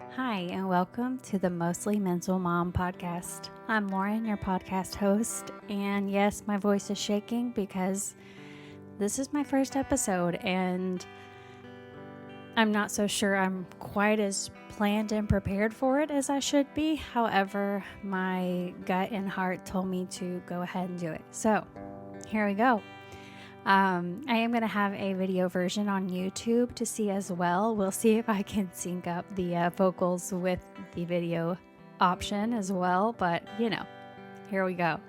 Hi, and welcome to the Mostly Mental Mom podcast. I'm Lauren, your podcast host, and yes, my voice is shaking because this is my first episode, and I'm not so sure I'm quite as planned and prepared for it as I should be. However, my gut and heart told me to go ahead and do it. So, here we go. I am going to have a video version on YouTube to see as well. We'll see if I can sync up the vocals with the video option as well. But, here we go.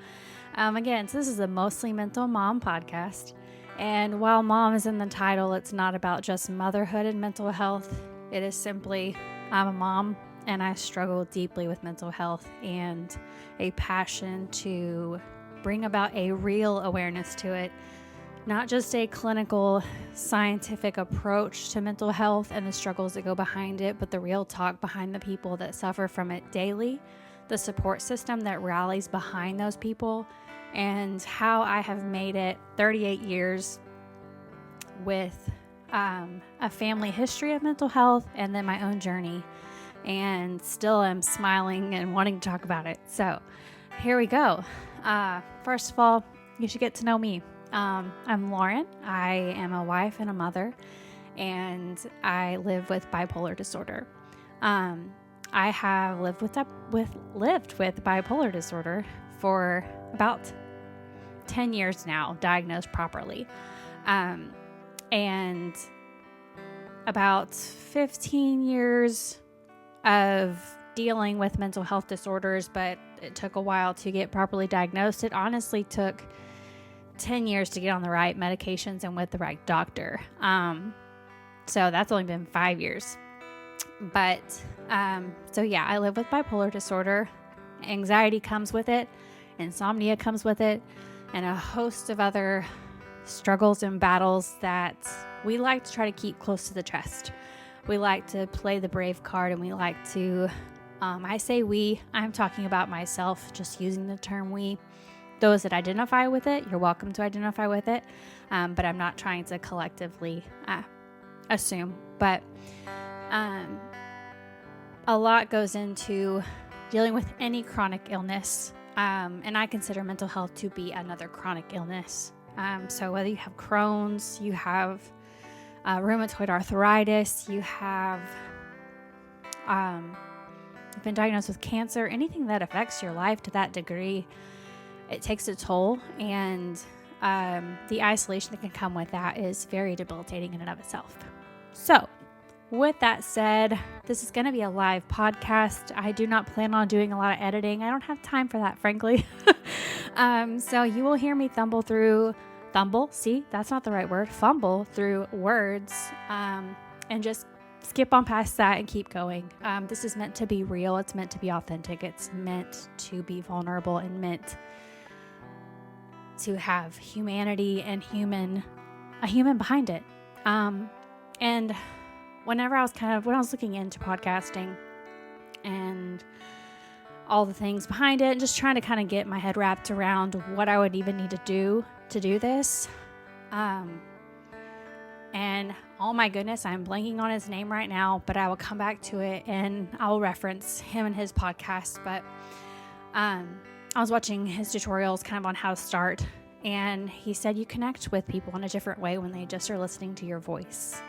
Again, so this is a Mostly Mental Mom podcast. And while mom is in the title, it's not about just motherhood and mental health. It is simply, I'm a mom and I struggle deeply with mental health and a passion to bring about a real awareness to it. Not just a clinical, scientific approach to mental health and the struggles that go behind it, but the real talk behind the people that suffer from it daily, the support system that rallies behind those people, and how I have made it 38 years with a family history of mental health and then my own journey, and still am smiling and wanting to talk about it. So here we go. First of all, you should get to know me. I'm Lauren. I am a wife and a mother, and I live with bipolar disorder. I have lived with bipolar disorder for about 10 years now, diagnosed properly, and about 15 years of dealing with mental health disorders, but it took a while to get properly diagnosed. It honestly took 10 years to get on the right medications and with the right doctor. So that's only been 5 years. But, I live with bipolar disorder. Anxiety comes with it. Insomnia comes with it. And a host of other struggles and battles that we like to try to keep close to the chest. We like to play the brave card, and we like to, I say we, I'm talking about myself, just using the term we. Those that identify with it, you're welcome to identify with it, but I'm not trying to collectively assume. But a lot goes into dealing with any chronic illness, and I consider mental health to be another chronic illness. So whether you have Crohn's, you have rheumatoid arthritis, you have you've been diagnosed with cancer, anything that affects your life to that degree, it takes a toll, and the isolation that can come with that is very debilitating in and of itself. So, with that said, this is going to be a live podcast. I do not plan on doing a lot of editing. I don't have time for that, frankly. So you will hear me fumble through words, and just skip on past that and keep going. This is meant to be real. It's meant to be authentic. It's meant to be vulnerable and meant to have humanity and a human behind it. And whenever I was looking into podcasting and all the things behind it, and just trying to kind of get my head wrapped around what I would even need to do this. And oh my goodness, I'm blanking on his name right now, but I will come back to it and I'll reference him and his podcast. But, I was watching his tutorials kind of on how to start, and he said you connect with people in a different way when they just are listening to your voice.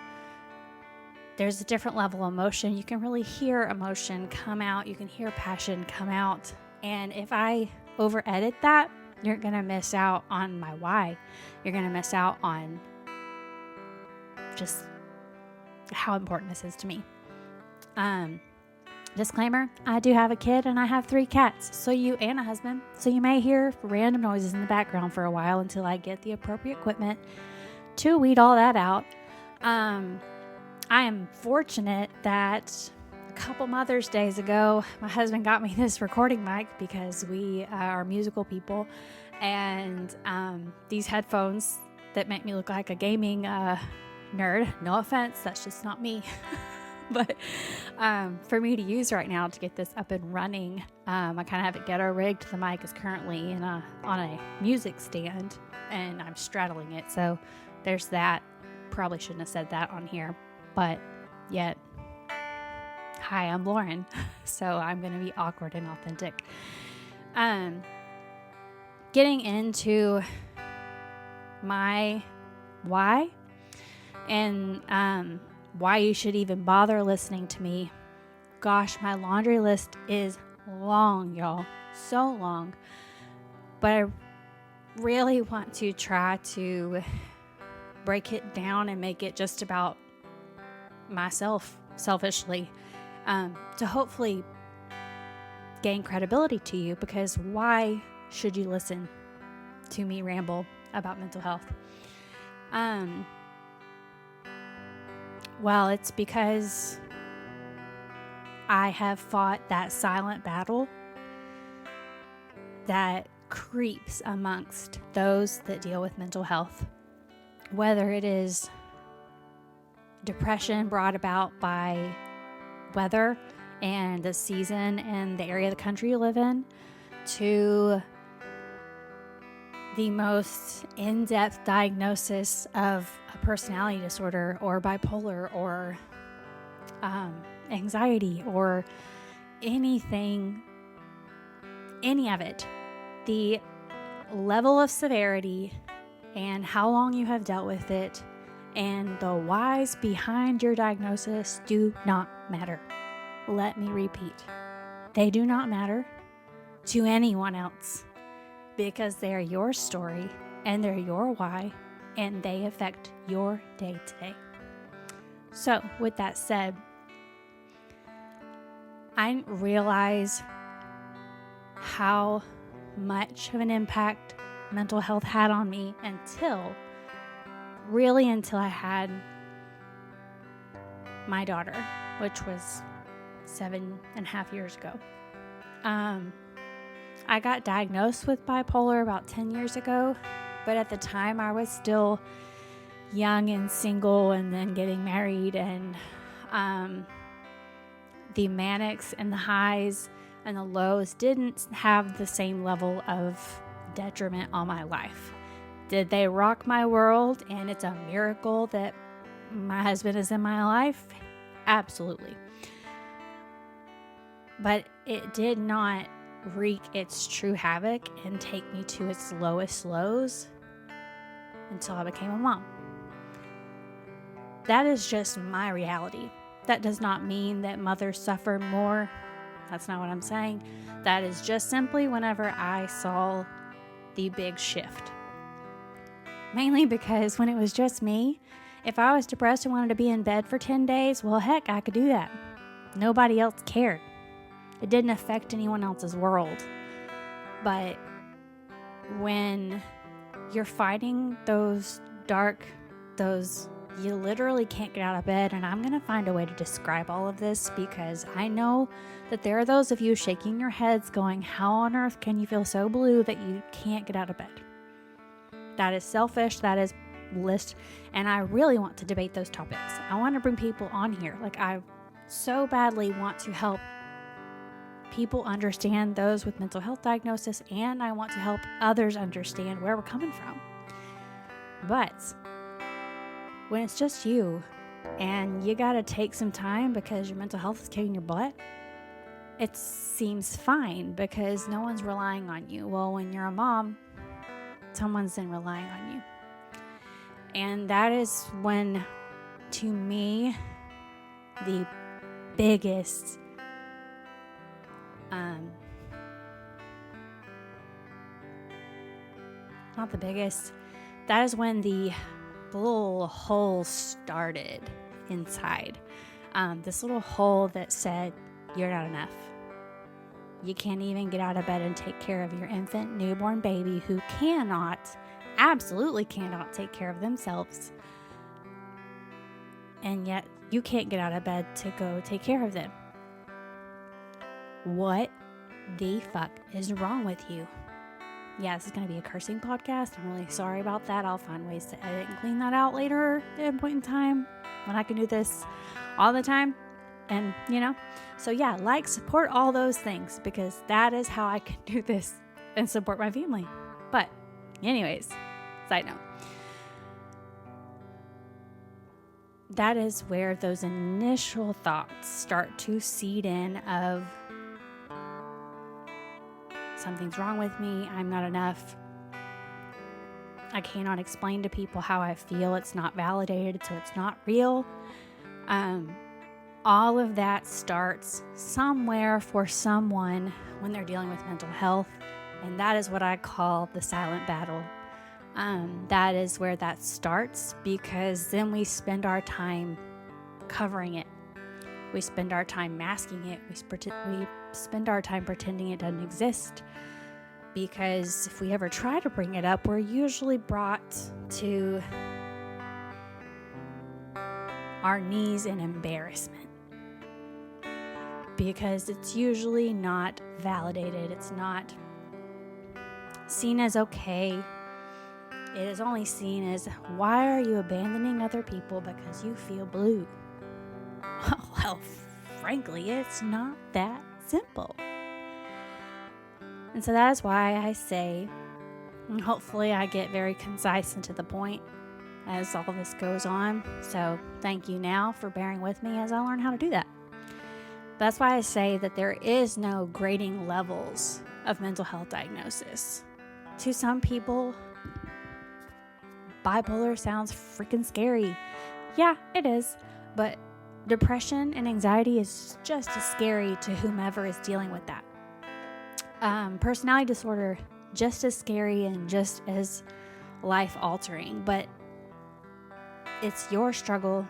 There's a different level of emotion. You can really hear emotion come out. You can hear passion come out. And if I over edit that, you're going to miss out on my why. You're going to miss out on just how important this is to me. Disclaimer, I do have a kid and I have 3 cats, and a husband. So you may hear random noises in the background for a while until I get the appropriate equipment to weed all that out. I am fortunate that a couple Mother's Days ago, my husband got me this recording mic because we are musical people, and these headphones that make me look like a gaming nerd. No offense, that's just not me. But for me to use right now to get this up and running, I kind of have it ghetto rigged. The mic is currently on a music stand, and I'm straddling it. So there's that. Probably shouldn't have said that on here, but yet hi, I'm Lauren. So I'm going to be awkward and authentic. Getting into my why and why you should even bother listening to me. Gosh, my laundry list is long, y'all. So long. But I really want to try to break it down and make it just about myself, selfishly, to hopefully gain credibility to you, because why should you listen to me ramble about mental health? Well, it's because I have fought that silent battle that creeps amongst those that deal with mental health, whether it is depression brought about by weather and the season and the area of the country you live in, to the most in-depth diagnosis of a personality disorder or bipolar or anxiety or anything, any of it. The level of severity and how long you have dealt with it and the whys behind your diagnosis do not matter. Let me repeat. They do not matter to anyone else, because they're your story and they're your why, and they affect your day to day. So with that said, I didn't realize how much of an impact mental health had on me until I had my daughter, which was 7.5 years ago. I got diagnosed with bipolar about 10 years ago, but at the time I was still young and single and then getting married, and the manics and the highs and the lows didn't have the same level of detriment on my life. Did they rock my world and it's a miracle that my husband is in my life? Absolutely. But it did not wreak its true havoc and take me to its lowest lows until I became a mom. That is just my reality. That does not mean that mothers suffer more. That's not what I'm saying. That is just simply whenever I saw the big shift. Mainly because when it was just me, if I was depressed and wanted to be in bed for 10 days, well, heck, I could do that. Nobody else cared. It didn't affect anyone else's world. But when you're fighting those you literally can't get out of bed, and I'm going to find a way to describe all of this, because I know that there are those of you shaking your heads going, how on earth can you feel so blue that you can't get out of bed? That is selfish, that is list, and I really want to debate those topics. I want to bring people on here. Like, I so badly want to help people understand those with mental health diagnosis, and I want to help others understand where we're coming from. But when it's just you and you got to take some time because your mental health is kicking your butt, it seems fine because no one's relying on you. Well, when you're a mom, someone's then relying on you. And that is when, to me, the biggest not the biggest, that is when the little hole started inside. This little hole that said, you're not enough. You can't even get out of bed and take care of your infant newborn baby who absolutely cannot take care of themselves. And yet you can't get out of bed to go take care of them. What the fuck is wrong with you? Yeah, this is going to be a cursing podcast. I'm really sorry about that. I'll find ways to edit and clean that out later at a point in time when I can do this all the time. And, so yeah, support all those things, because that is how I can do this and support my family. But anyways, side note. that is where those initial thoughts start to seed in of something's wrong with me, I'm not enough, I cannot explain to people how I feel, it's not validated, so it's not real. All of that starts somewhere for someone when they're dealing with mental health, and that is what I call the silent battle. That is where that starts, because then we spend our time covering it. We spend our time masking it. We spend our time pretending it doesn't exist, because if we ever try to bring it up, we're usually brought to our knees in embarrassment, because it's usually not validated. It's not seen as okay. It is only seen as, why are you abandoning other people because you feel blue? Well, frankly, it's not that simple. And so that is why I say, and hopefully I get very concise and to the point as all this goes on. So thank you now for bearing with me as I learn how to do that. That's why I say that there is no grading levels of mental health diagnosis. To some people, bipolar sounds freaking scary. Yeah, it is. But depression and anxiety is just as scary to whomever is dealing with that. Personality disorder, just as scary and just as life-altering. But it's your struggle,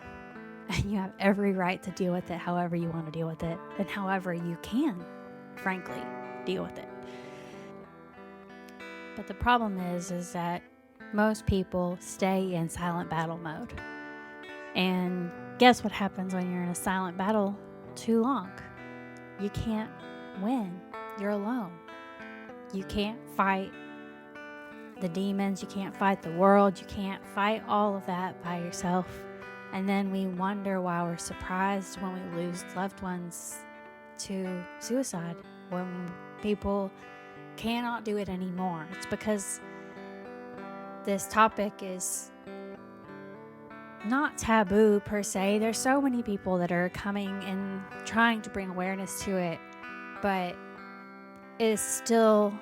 and you have every right to deal with it however you want to deal with it, and however you can, frankly, deal with it. But the problem is that most people stay in silent battle mode. And guess what happens when you're in a silent battle too long? You can't win. You're alone. You can't fight the demons. You can't fight the world. You can't fight all of that by yourself. And then we wonder why we're surprised when we lose loved ones to suicide, when people cannot do it anymore. It's because this topic is not taboo per se. There's so many people that are coming and trying to bring awareness to it, but it is still,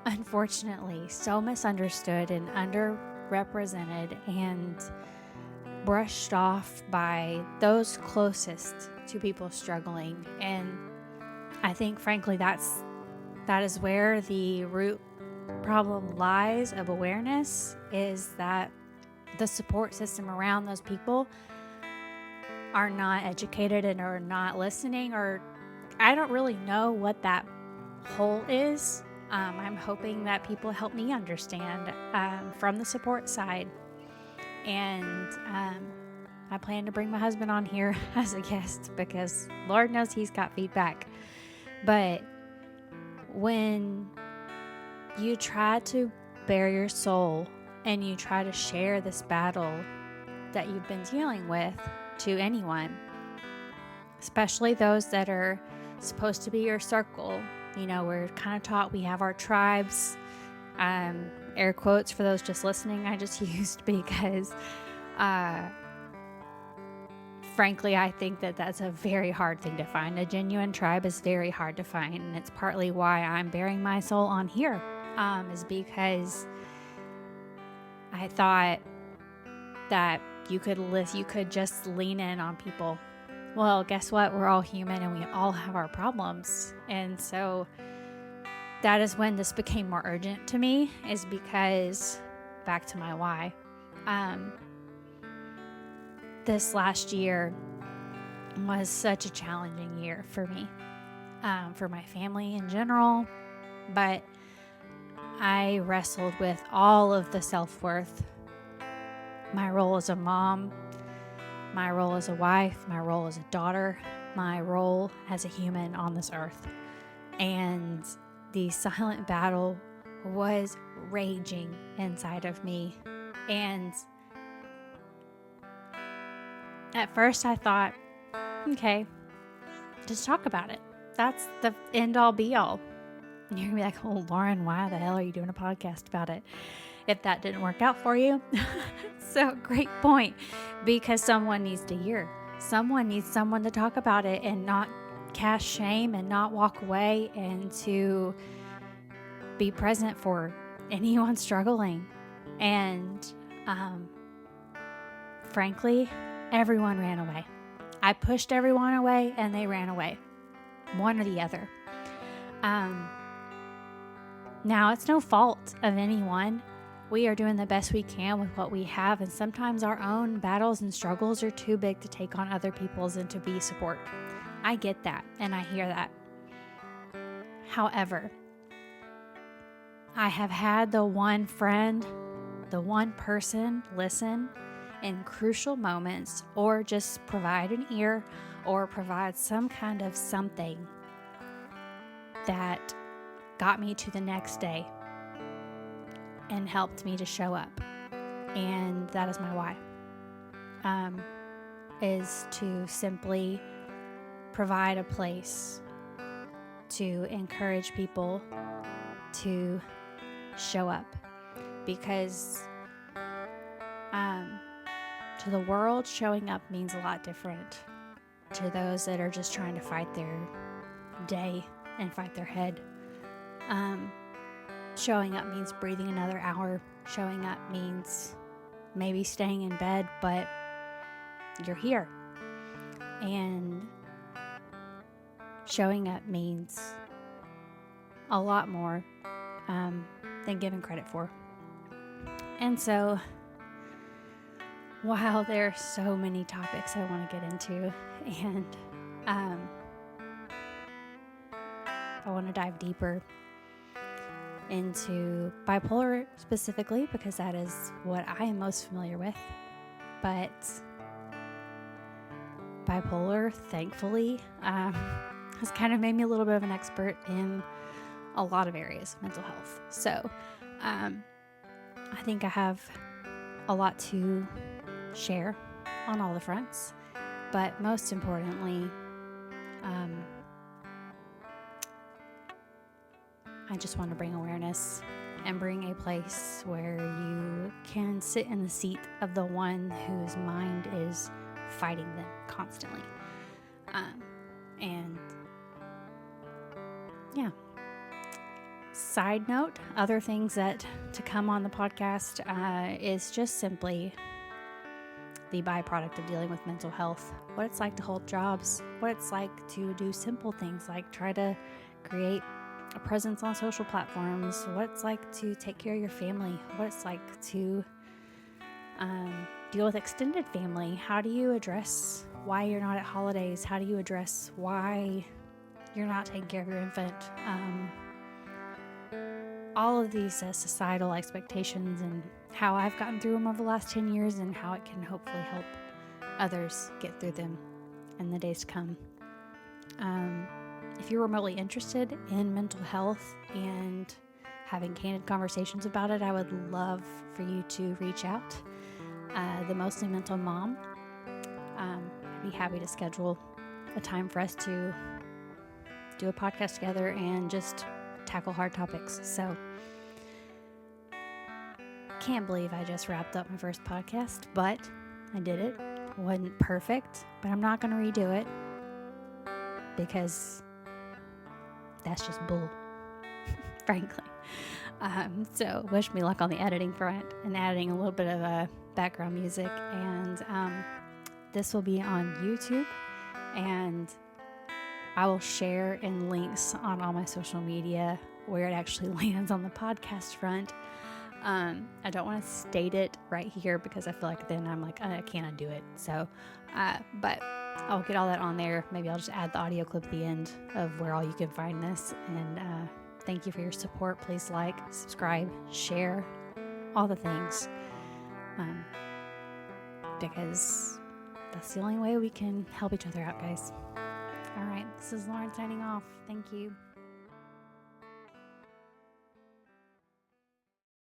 unfortunately, so misunderstood and underrepresented and brushed off by those closest to people struggling. And I think, frankly, that is where the root problem lies of awareness, is that the support system around those people are not educated and are not listening, or I don't really know what that hole is. I'm hoping that people help me understand from the support side. And I plan to bring my husband on here as a guest, because Lord knows he's got feedback. But when you try to bare your soul and you try to share this battle that you've been dealing with to anyone, especially those that are supposed to be your circle, you know, we're kind of taught we have our tribes, air quotes for those just listening, I just used because, frankly, I think that that's a very hard thing to find. A genuine tribe is very hard to find, and it's partly why I'm bearing my soul on here, is because I thought that you could just lean in on people. Well, guess what? We're all human and we all have our problems. And so that is when this became more urgent to me, is because, back to my why, this last year was such a challenging year for me, for my family in general, but I wrestled with all of the self-worth, my role as a mom, my role as a wife, my role as a daughter, my role as a human on this earth. And the silent battle was raging inside of me. And at first I thought, okay, just talk about it. That's the end all be all. And you're going to be like, oh, Lauren, why the hell are you doing a podcast about it? if that didn't work out for you. So great point, because someone needs to hear. Someone needs someone to talk about it and not cast shame and not walk away, and to be present for anyone struggling. And frankly, everyone ran away. I pushed everyone away and they ran away, one or the other. Now, it's no fault of anyone. We are doing the best we can with what we have, and sometimes our own battles and struggles are too big to take on other people's and to be support. I get that, and I hear that. However, I have had the one friend, the one person listen in crucial moments, or just provide an ear, or provide some kind of something that got me to the next day and helped me to show up. And that is my why, is to simply provide a place to encourage people to show up. Because to the world, showing up means a lot different to those that are just trying to fight their day and fight their head. Showing up means breathing another hour. Showing up means maybe staying in bed, but you're here. And showing up means a lot more than given credit for. And so, while there are so many topics I want to get into, and I want to dive deeper into bipolar specifically, because that is what I am most familiar with. But bipolar, thankfully, has kind of made me a little bit of an expert in a lot of areas of mental health. So I think I have a lot to share on all the fronts, but most importantly, I just want to bring awareness and bring a place where you can sit in the seat of the one whose mind is fighting them constantly. And yeah. Side note, other things that to come on the podcast is just simply the byproduct of dealing with mental health. What it's like to hold jobs, what it's like to do simple things like try to create a presence on social platforms, what it's like to take care of your family, what it's like to deal with extended family. How do you address why you're not at holidays? How do you address why you're not taking care of your infant? All of these societal expectations, and how I've gotten through them over the last 10 years, and how it can hopefully help others get through them in the days to come. If you're remotely interested in mental health and having candid conversations about it, I would love for you to reach out. The Mostly Mental Mom. I'd be happy to schedule a time for us to do a podcast together and just tackle hard topics. So, can't believe I just wrapped up my first podcast, but I did it. Wasn't perfect, but I'm not going to redo it because that's just bull, frankly. So wish me luck on the editing front and adding a little bit of background music. And this will be on YouTube, and I will share in links on all my social media where it actually lands on the podcast front. I don't want to state it right here because I feel like then I'm like, I can't undo it. So, but I'll get all that on there. Maybe I'll just add the audio clip at the end of where all you can find this. And thank you for your support. Please like, subscribe, share, all the things. Because that's the only way we can help each other out, guys. All right, this is Lauren signing off. Thank you.